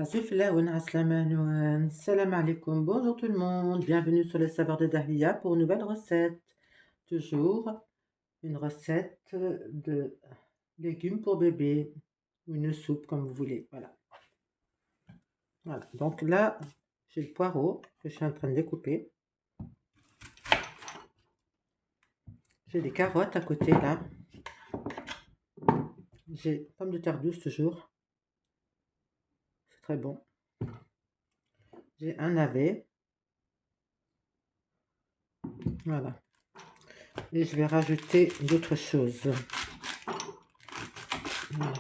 Salam alaikum, bonjour tout le monde, bienvenue sur les saveurs de Dahlia pour une nouvelle recette. Toujours une recette de légumes pour bébé, une soupe comme vous voulez, voilà. Voilà, donc là j'ai le poireau que je suis en train de découper. J'ai des carottes à côté là. J'ai pommes de terre douce toujours, c'est très bon. J'ai un navet, voilà. Et je vais rajouter d'autres choses. Voilà.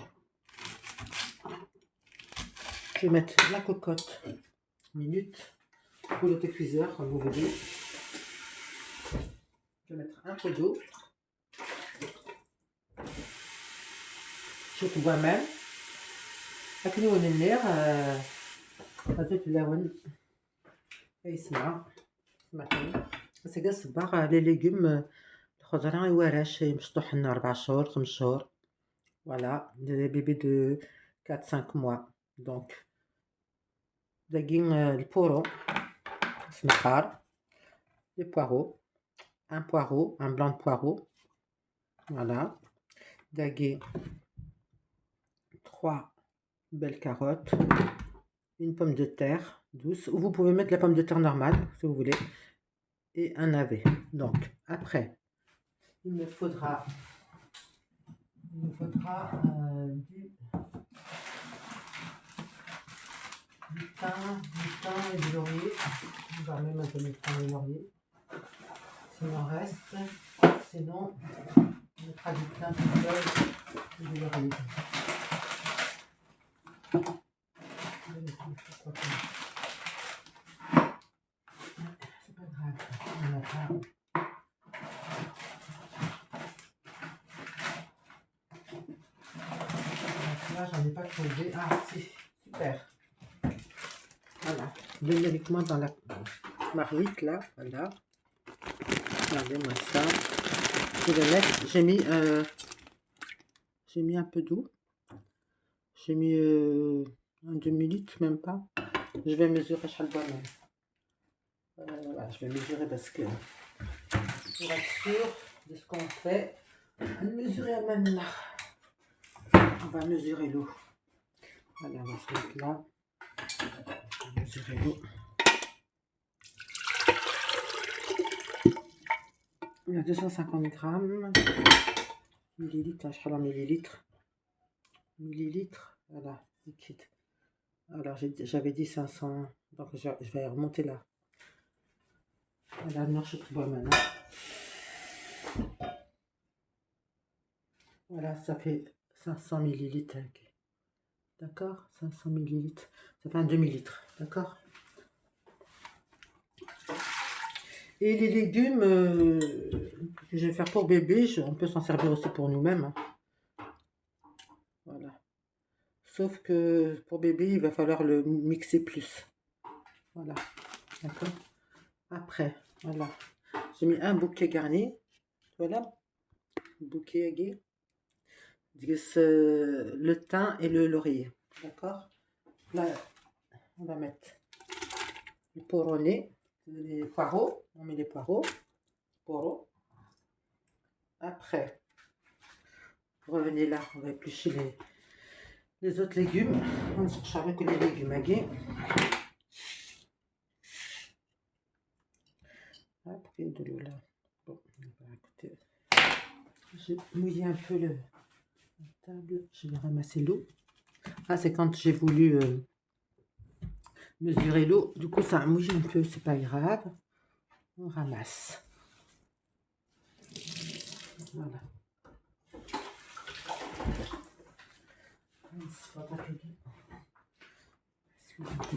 Je vais mettre la cocotte minute ou l'autocuiseur comme vous voulez. Je vais mettre un peu d'eau. شوفوا بعمل أكلوا النير غادي اللون يسمع سمعتوني بس كاع الصباغ لي ليغوم الخضرة يوارش مشطوحين 4 شهور 5 شهور فوالا دي بيبي دو 4 5 mois دونك داكين البورو سمحار لي بوارو un poireau, un blanc de poireau, voilà, daguer 3 belles carottes, une pomme de terre douce, ou vous pouvez mettre la pomme de terre normale si vous voulez, et un navet. Donc après, il me faudra du thym et du laurier. On va même un peu de thym et laurier. S'il en reste, sinon on mettra du thym tout seul et du laurier. C'est pas grave, on a pas. Là, j'en ai pas trouvé. Ah, si, super. Voilà, venez avec moi dans la marmite là, voilà. Regardez-moi ça. Je vais mettre, j'ai mis un peu d'eau. J'ai mis un demi-litre, même pas. Je vais mesurer chaque fois même. Voilà, je vais mesurer parce que pour être sûr de ce qu'on fait, on va mesurer à même là. On va mesurer l'eau. Voilà, on va se mettre là. On va mesurer l'eau. Il y a 250 grammes. Millilitres, je crois en millilitres. Millilitres, voilà, liquide. Alors j'avais dit 500, donc je vais remonter là. Voilà, non, je bois maintenant. Voilà, ça fait 500 millilitres. D'accord, 500 millilitres. Ça fait un demi-litre, d'accord. Et les légumes que je vais faire pour bébé, on peut s'en servir aussi pour nous-mêmes. Hein. Voilà. Sauf que pour bébé, il va falloir le mixer plus. Voilà, d'accord. Après, voilà. J'ai mis un bouquet garni. Voilà, bouquet aigué. Le thym et le laurier. D'accord. Là, on va mettre le poironné, les poireaux. On met les poireaux. Poireaux. Après, revenez là, on va éplucher les autres légumes. On ne cherche rien que les légumes agués. Hop, il y a de l'eau là. Bon, écoutez, j'ai mouillé un peu la table. Je vais ramasser l'eau. Ah, c'est quand j'ai voulu mesurer l'eau. Du coup, ça a mouillé un peu, c'est pas grave. On ramasse. Voilà.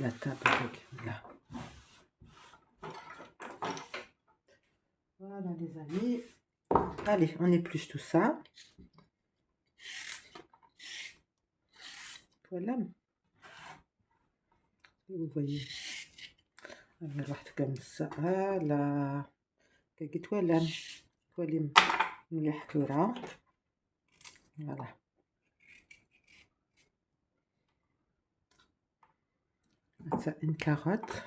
La table avec là. Voilà les amis. Allez, on épluche tout ça. Voilà. Vous voyez. Alors, comme ça. Voilà. كي توالم توالم مليح كورة. Voilà. Ça, une carotte.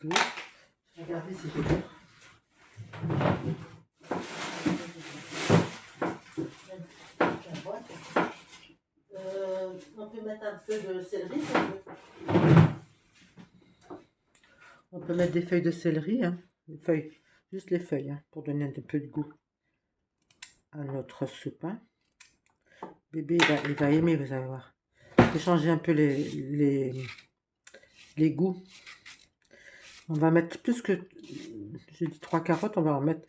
Deux. Regardez si j'ai bien. On peut mettre un peu de céleri. On peut mettre des feuilles de céleri, hein. Les feuilles, juste les feuilles, hein, pour donner un peu de goût à notre soupe. Hein. Bébé, il va aimer, vous allez voir. Je vais changer un peu les goûts. On va mettre plus que... J'ai dit 3 carottes, on va mettre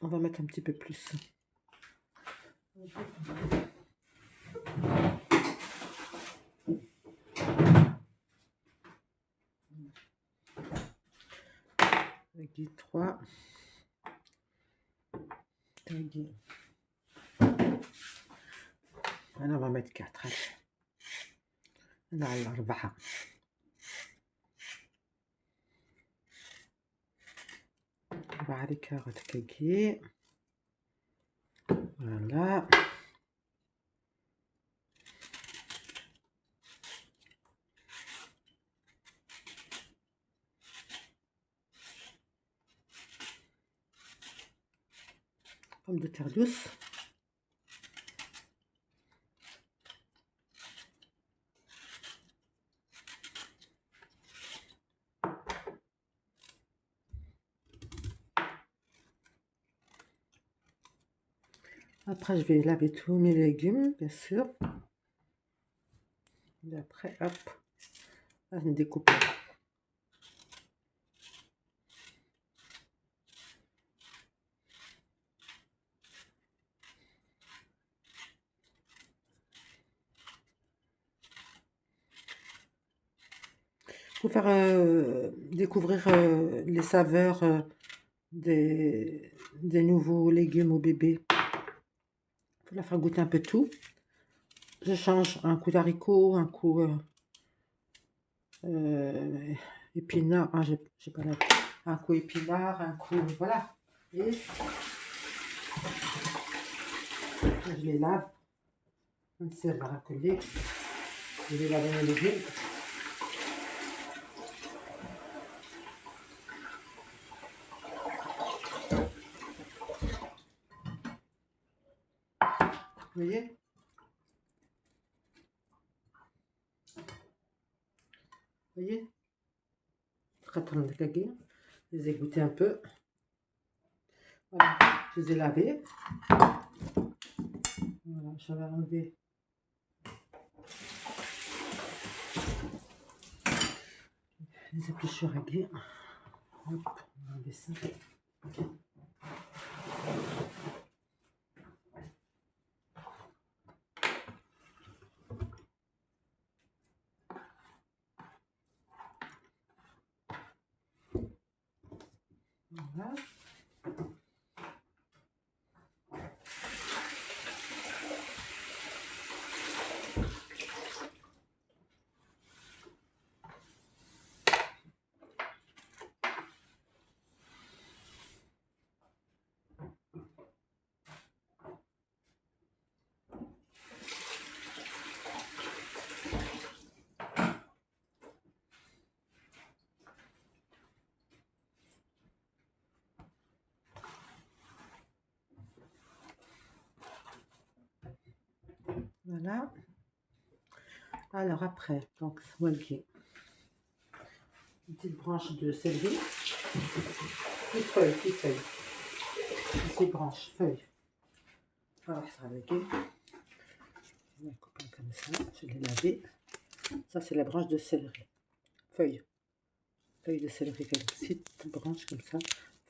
un petit peu plus. Avec du 3. Maintenant, on va mettre 4. Allez. 4. بعد كاروت كاكي فوالا pomme de terre douce. Après, je vais laver tous mes légumes, bien sûr. Et après, hop, on va découper. Pour faire découvrir les saveurs des nouveaux légumes au bébé. Pour la faire goûter un peu tout. Je change un coup d'haricot, un coup épinard, j'ai pas un coup épinard, un coup, voilà. Et je les lave. On sert à racoler. Je vais laver mes légumes. Vous voyez? Vous voyez? Je les ai goûtés un peu. Voilà, je les ai lavés. Voilà, je vais enlever les épluchures réglées. Hop, on va enlever ça. Voilà. Voilà. Alors après, donc voilà, une petite branche de céleri, petite feuille, petite branche, feuille. Voilà, ça va aller. Je vais couper comme ça, je l'ai lavé. Ça c'est la branche de céleri, feuille de céleri, petite branche comme ça,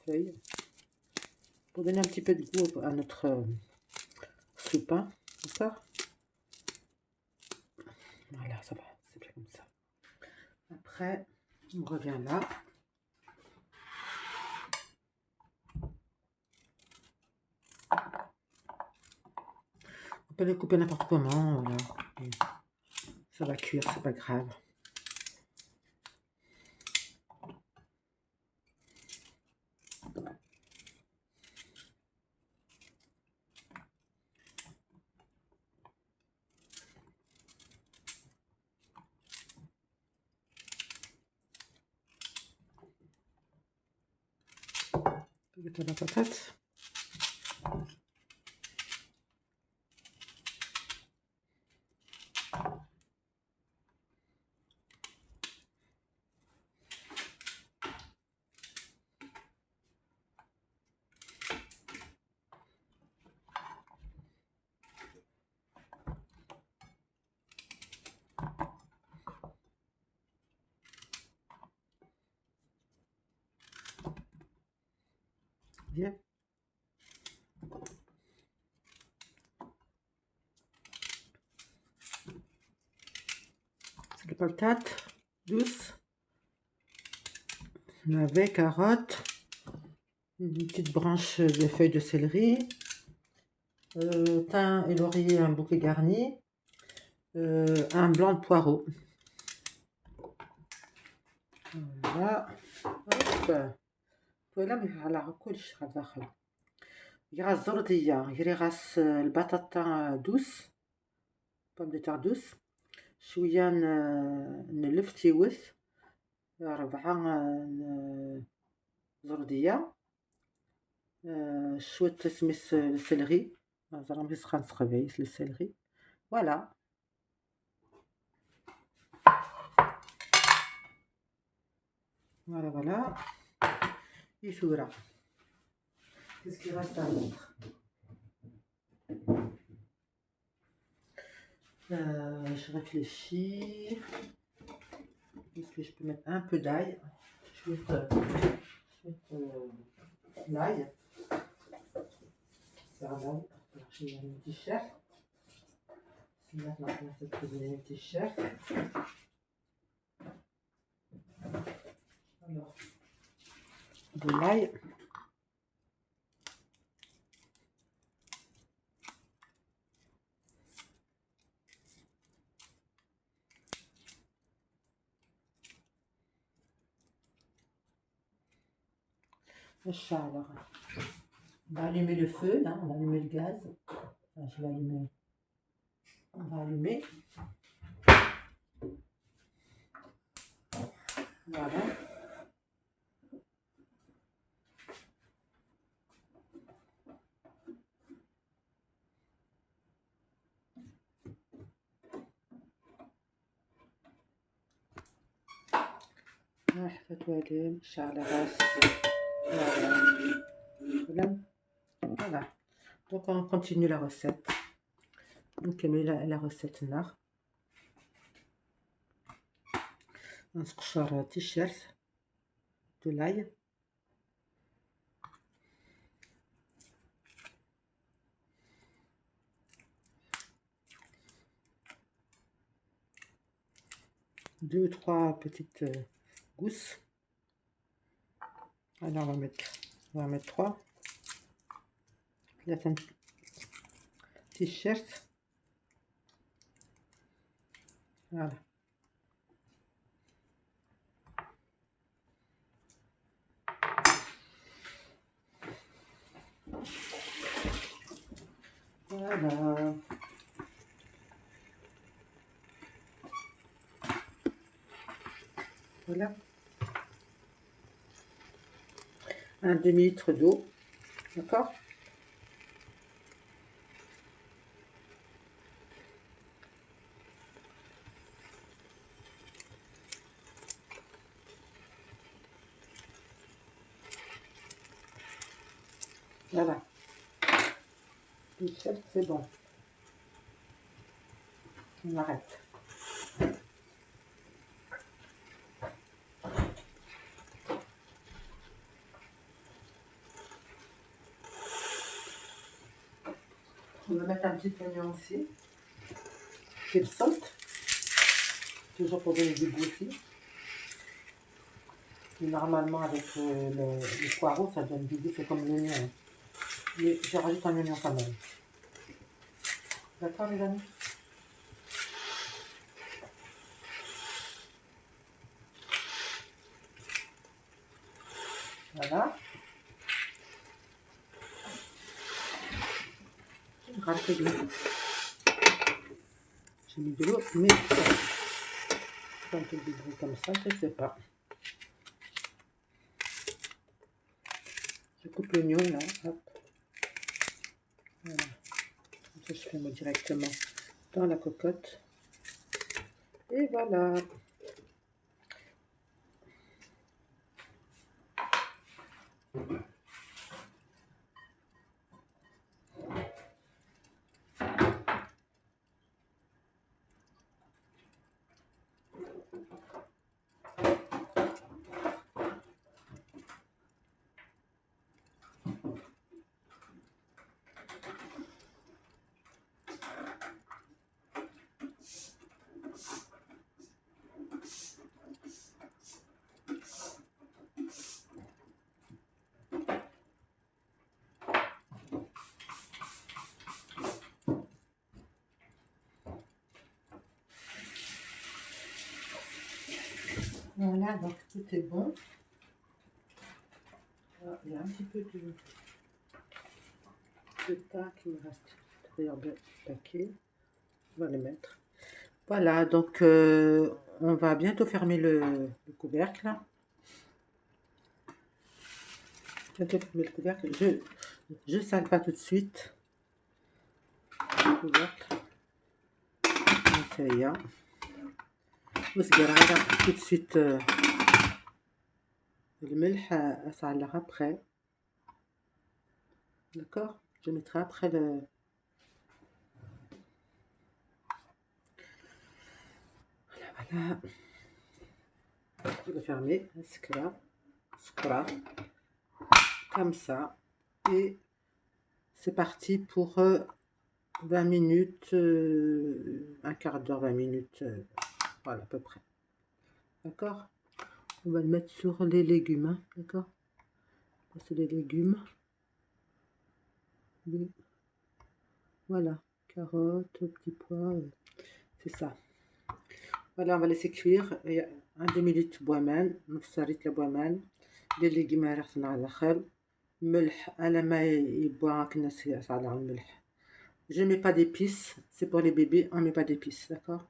feuille, pour donner un petit peu de goût à notre soupe, hein, d'accord. Voilà, ça va, c'est bien comme ça. Après, on revient là. On peut les couper n'importe comment, voilà. Ça va cuire, c'est pas grave. Baguette à la patate. Bien. C'est les patates douces. Navets, carottes. Une petite branche de feuilles de céleri. Thym et laurier, un bouquet garni. Un blanc de poireau. Voilà. Hop. ولا ما على كلش داخل يغاس زردية يغاس البطاطا دوس بوم دو تار دوس شوية نلف تيوث 4 زردية شوية تسميس السلري زرام يسخن سخبيس للسلري فوالا فوالا يثورة. Qu'est-ce qu'il reste à mettre? Je réfléchis. Est-ce que je peux mettre un peu d'ail? Je vais mettre l'ail. C'est un l'ail. Je vais mettre un petit chef. Je vais mettre maintenant cette cuisine un petit chef. Alors, de l'ail. Alors, on va allumer le feu, là, on va allumer le gaz. Enfin, je vais allumer. On va allumer. Voilà. Voilà. Donc on continue la recette. Donc la recette là. On se couchera un t-shirt de l'ail. Deux ou trois petites gousses. Alors on va mettre 3. Là c'est un t-shirt. Voilà. Voilà. Voilà. Un demi-litre d'eau. D'accord? Voilà. T-shirt, c'est bon. On arrête. On va mettre un petit oignon aussi. C'est le salt. Toujours pour donner du goût aussi. Et normalement, avec le poireau, ça donne du goût, c'est comme l'oignon. Mais je rajoute un oignon quand même. D'accord, les amis? Voilà. Rajouter de l'eau. J'ai mis de l'eau, mais quand on dit comme ça, je ne sais pas. Je coupe l'oignon là, hop. Voilà. Ça, je fais moi directement dans la cocotte. Et voilà. Voilà, donc tout est bon. Ah, il y a un petit peu de pain qui me reste à l'intérieur du paquet. On va le mettre. Voilà, donc on va bientôt fermer le couvercle. Bientôt fermer le couvercle. Je sale pas tout de suite le couvercle. هي وصغير هذا tout de suite الملح أسعلها après. D'accord, je mettrai après le voilà. Je vais fermer scra comme ça et c'est parti pour 20 minutes, un quart d'heure, 20 minutes, voilà à peu près. D'accord, on va le mettre sur les légumes, hein, d'accord, c'est les légumes. Voilà, carottes, petits pois, c'est ça. Voilà, on va laisser cuire un demi-litre بوامان نص لتر بوامان les légumes رحنا على الآخر ملح على ما يبوا الناس على الملح. Je mets pas d'épices, c'est pour les bébés, on met pas d'épices, d'accord.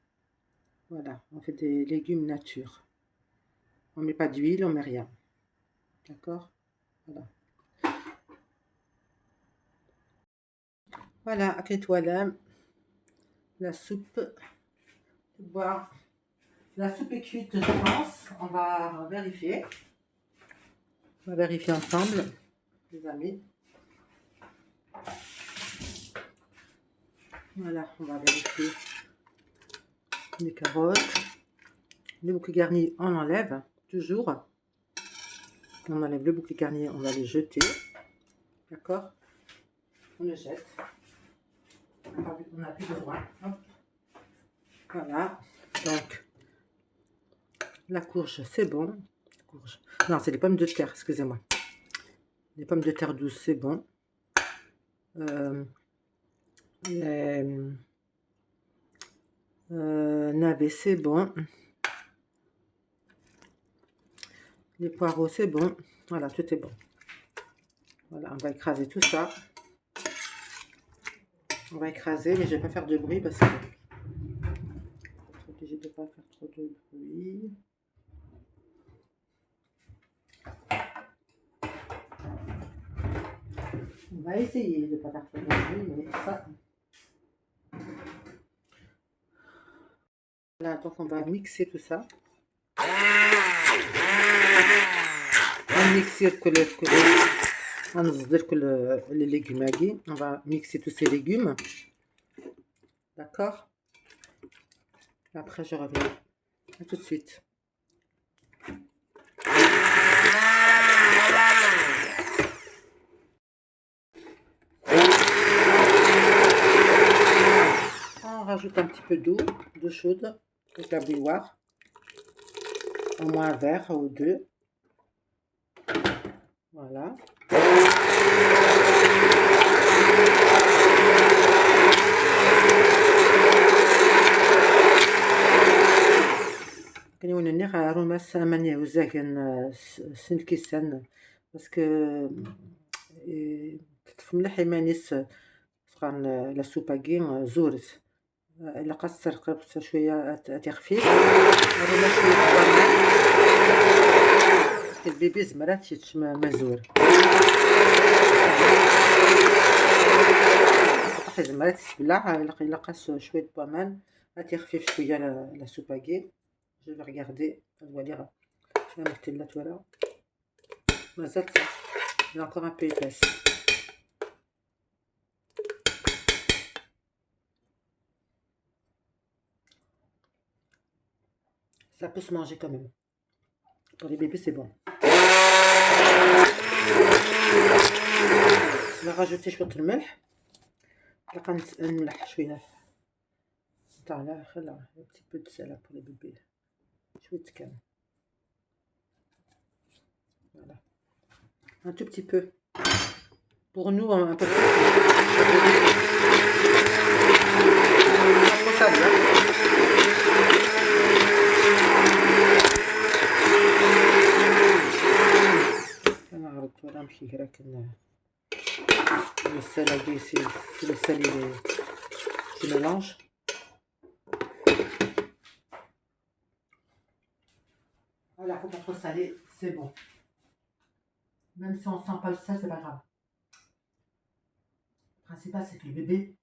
Voilà, on fait des légumes nature, on met pas d'huile, on met rien, d'accord. Voilà, voilà, la soupe. Boire. La soupe est cuite, je pense. On va vérifier. On va vérifier ensemble, les amis. Voilà, on va vérifier les carottes. Le bouquet garni, on enlève toujours. On enlève le bouquet garni, on va les jeter. D'accord, on le jette. On n'a plus besoin. Hop. Voilà, donc la courge, c'est bon. Courge. Non, c'est les pommes de terre, excusez-moi. Les pommes de terre douces, c'est bon. Navets, c'est bon. Les poireaux, c'est bon. Voilà, tout est bon. Voilà, on va écraser tout ça. On va écraser, mais je vais pas faire de bruit parce que je suis obligée de pas faire trop de bruit. On va essayer de pas faire trop de bruit, mais ça. Voilà, donc on va mixer tout ça. On mixe les légumes. On va mixer tous ces légumes. D'accord. Après, je reviens. À tout de suite. On rajoute un petit peu d'eau chaude avec la bouilloire. Au moins un verre ou deux. Voilà. كنولي نغ روماس ماني وزاكن سنكيسان باسكو تفملح يمانيس سخان لا سوباكين زورت الا قصر قربت شويه تخفيف روماس البيبي زمرات مزور صحي زمرات تبلع إلا قاس شوية بوامان غادي خفيف شوية لا سوباكي. جو في ريغاردي نولي المكتلات ولا مازالت encore un peu épaisse. Ça peut se manger quand même. Pour les bébés, c'est bon. On va rajouter شوية الملح. نلقى نملح شوية تاع خلا un petit peu de sel pour les bébés. شوية كامل. Voilà. Un tout petit peu. Pour nous, un peu plus. Pas trop salé, hein. Voilà, je dirais que le sel à ici, le sel je mélange. Voilà, faut pas trop salé, c'est bon. Même si on sent pas le sel, c'est pas grave. Le principal, c'est que le bébé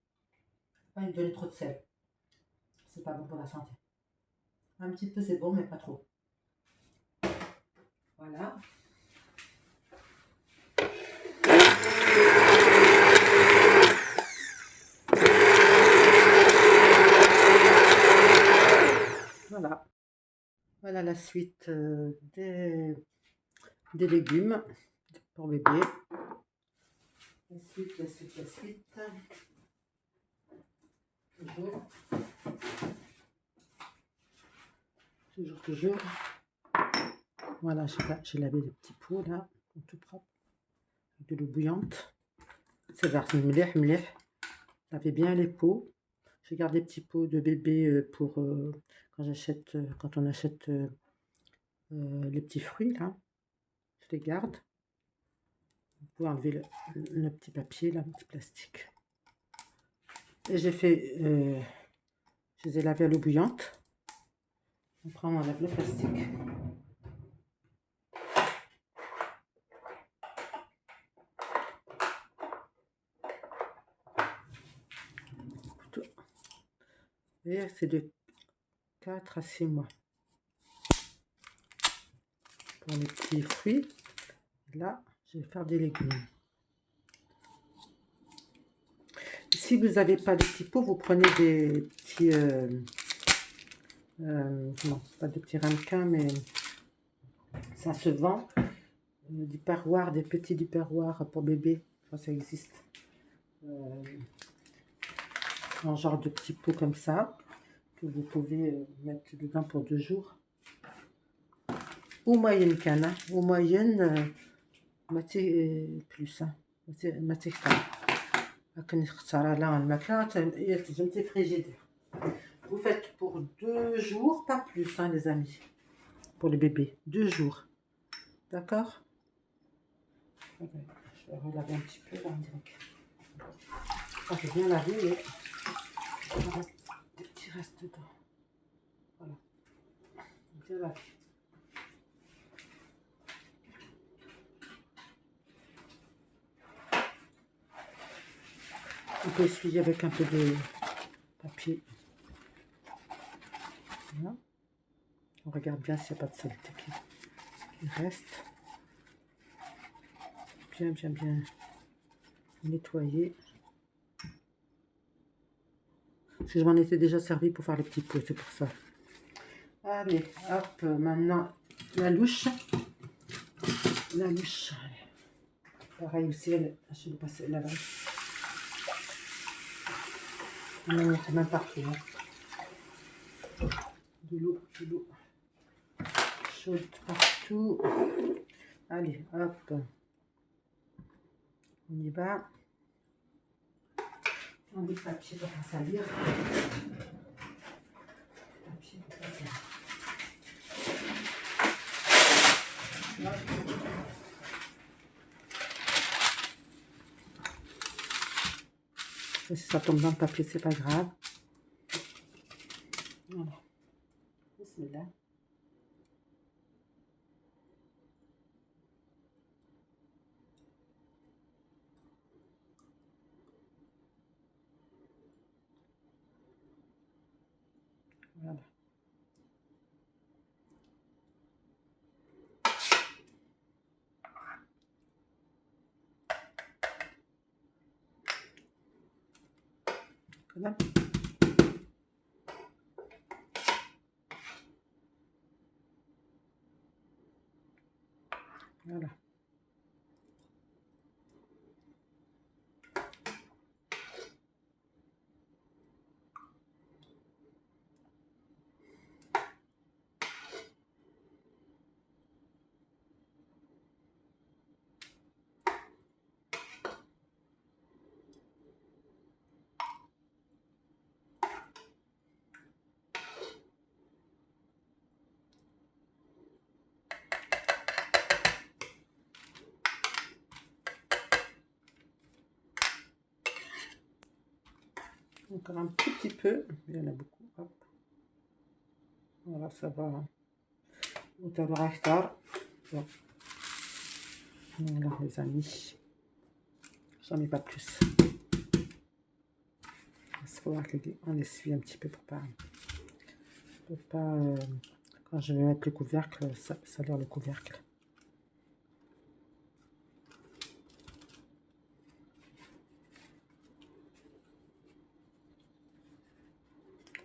pas lui donner trop de sel. C'est pas bon pour la santé. Un petit peu, c'est bon, mais pas trop. Voilà. Voilà. Voilà la suite des légumes pour bébé. La suite. Toujours. Voilà, j'ai lavé les petits pots là, tout propre. Avec de l'eau bouillante. C'est vert, mlih. Lavez bien les pots. Je garde des petits pots de bébé pour quand on achète les petits fruits là. Je les garde. Vous pouvez enlever le petit papier là, le petit plastique. Et je les ai lavés à l'eau bouillante. Après on enlève le plastique. Et c'est de 4 à 6 mois. Pour les petits fruits, là, je vais faire des légumes. Si vous n'avez pas de petits pots, vous prenez des petits... non, pas de petits ramequins, mais ça se vend. Des petits duperroirs pour bébé. Enfin, ça existe. Un genre de petits pots comme ça, que vous pouvez mettre dedans pour 2 jours. Ou moyenne canne, ou moyenne, plus. Vous faites pour 2 jours, pas plus, hein, les amis. Pour les bébés, 2 jours. D'accord? Je vais relaver un petit peu là, j'ai bien lavé, mais il reste des petits restes dedans. Voilà. Bien lavé. On peut essuyer avec un peu de papier. Voilà. On regarde bien s'il n'y a pas de saleté qui reste. Bien nettoyer. Parce que je m'en étais déjà servi pour faire les petits pots, c'est pour ça. Allez, hop, maintenant la louche. Pareil aussi, je vais passer la laver. On en met même partout. Hein. De l'eau chaude partout. Allez, hop. On y va. On met le papier pour pas salir. Papier pour pas salir. Si ça tombe dans le papier, c'est pas grave. Voilà. Bismillah. Voilà. Voilà. Encore un tout petit peu, il y en a beaucoup. Hop. Voilà, ça va. وتابع أكثر. Voilà les amis, j'en ai pas plus. Il faudra qu'on essuie un petit peu pour pas, quand je vais mettre le couvercle, ça salir le couvercle.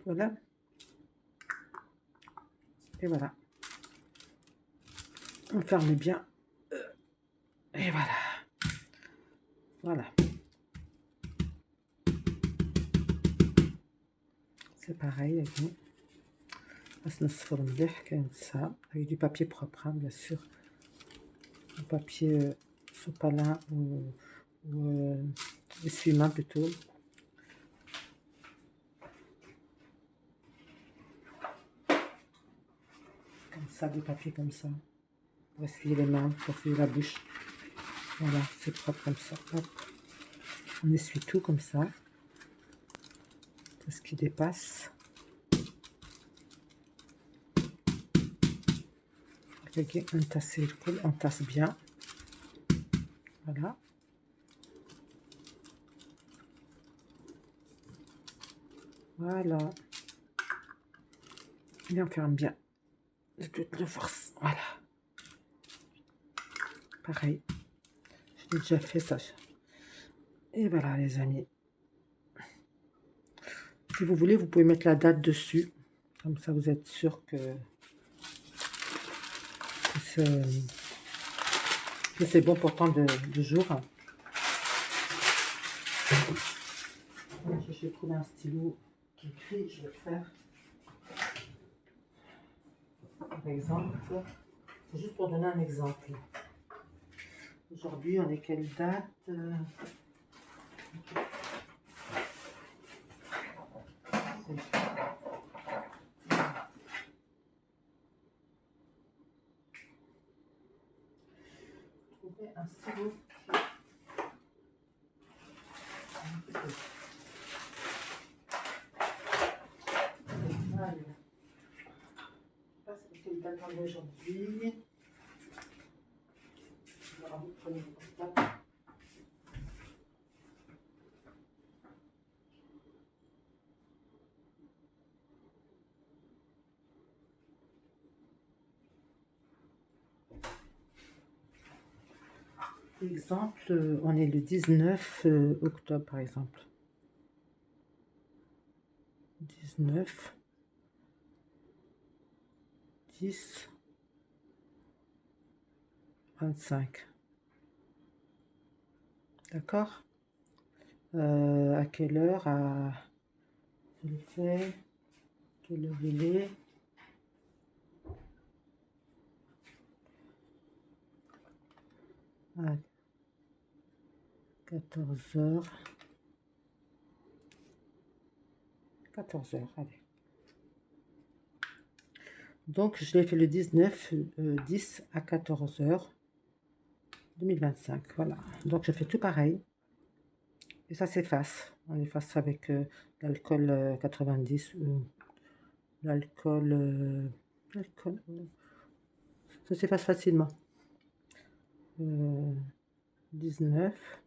Voilà. Et voilà. On ferme bien. Et voilà. Voilà. C'est pareil avec nous. بس نصفر مليح كاين ça avec du papier propre, hein, bien sûr. Du papier sopalin ou essuie-main plutôt. Comme ça, du papier comme ça. Pour essuyer les mains, pour essuyer la bouche. Voilà, c'est propre comme ça. Hop. On essuie tout comme ça. Tout ce qui dépasse. Entasser le col, on tasse bien. Voilà. Voilà. Et on ferme bien. De toute force. Voilà. Pareil. J'ai déjà fait ça. Et voilà les amis. Si vous voulez, vous pouvez mettre la date dessus. Comme ça, vous êtes sûr que c'est bon pour tant de jours. Je vais trouver un stylo qui écrit, je vais le faire. Par exemple, c'est juste pour donner un exemple. Aujourd'hui, on est quelle date? Trouver un stylo. Aujourd'hui. Exemple, on est le 19 octobre par exemple. 19 10 25. D'accord. À quelle heure? Je le fais. Quelle heure il est? À 14h. 14h, allez. Donc, je l'ai fait le 19 10 à 14h 2025. Voilà. Donc, je fais tout pareil. Et ça s'efface. On efface avec l'alcool 90 ou l'alcool. Ça s'efface facilement. 19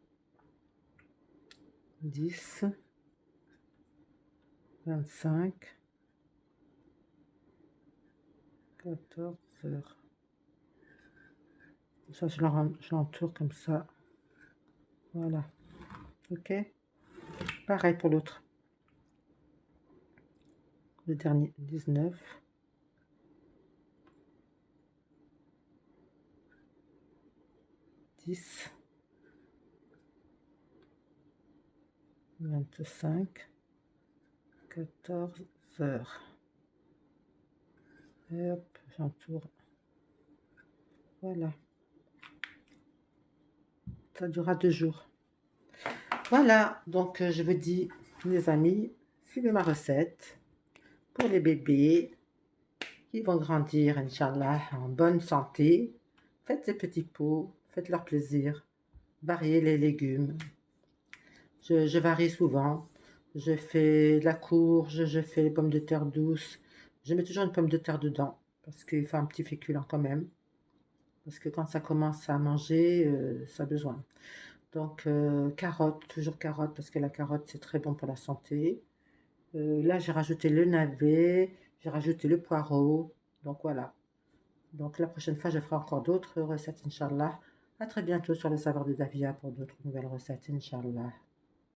10 25 14h. Ça, je l'entoure comme ça. Voilà. Ok. Pareil pour l'autre. Le dernier, 19. 10. 25. 14 heures. Et hop, j'entoure. Voilà. Ça durera 2 jours. Voilà, donc je vous dis, mes amis, suivez ma recette pour les bébés qui vont grandir, Inch'Allah, en bonne santé. Faites ces petits pots, faites leur plaisir, variez les légumes. Je varie souvent. Je fais la courge, je fais les pommes de terre douces. Je mets toujours une pomme de terre dedans parce qu'il faut un petit féculent quand même. Parce que quand ça commence à manger, ça a besoin. Donc, carottes, toujours carottes, parce que la carotte, c'est très bon pour la santé. Là, j'ai rajouté le navet, j'ai rajouté le poireau. Donc, voilà. Donc, la prochaine fois, je ferai encore d'autres recettes, Inch'Allah. À très bientôt sur le Savoir de Davia pour d'autres nouvelles recettes, Inch'Allah.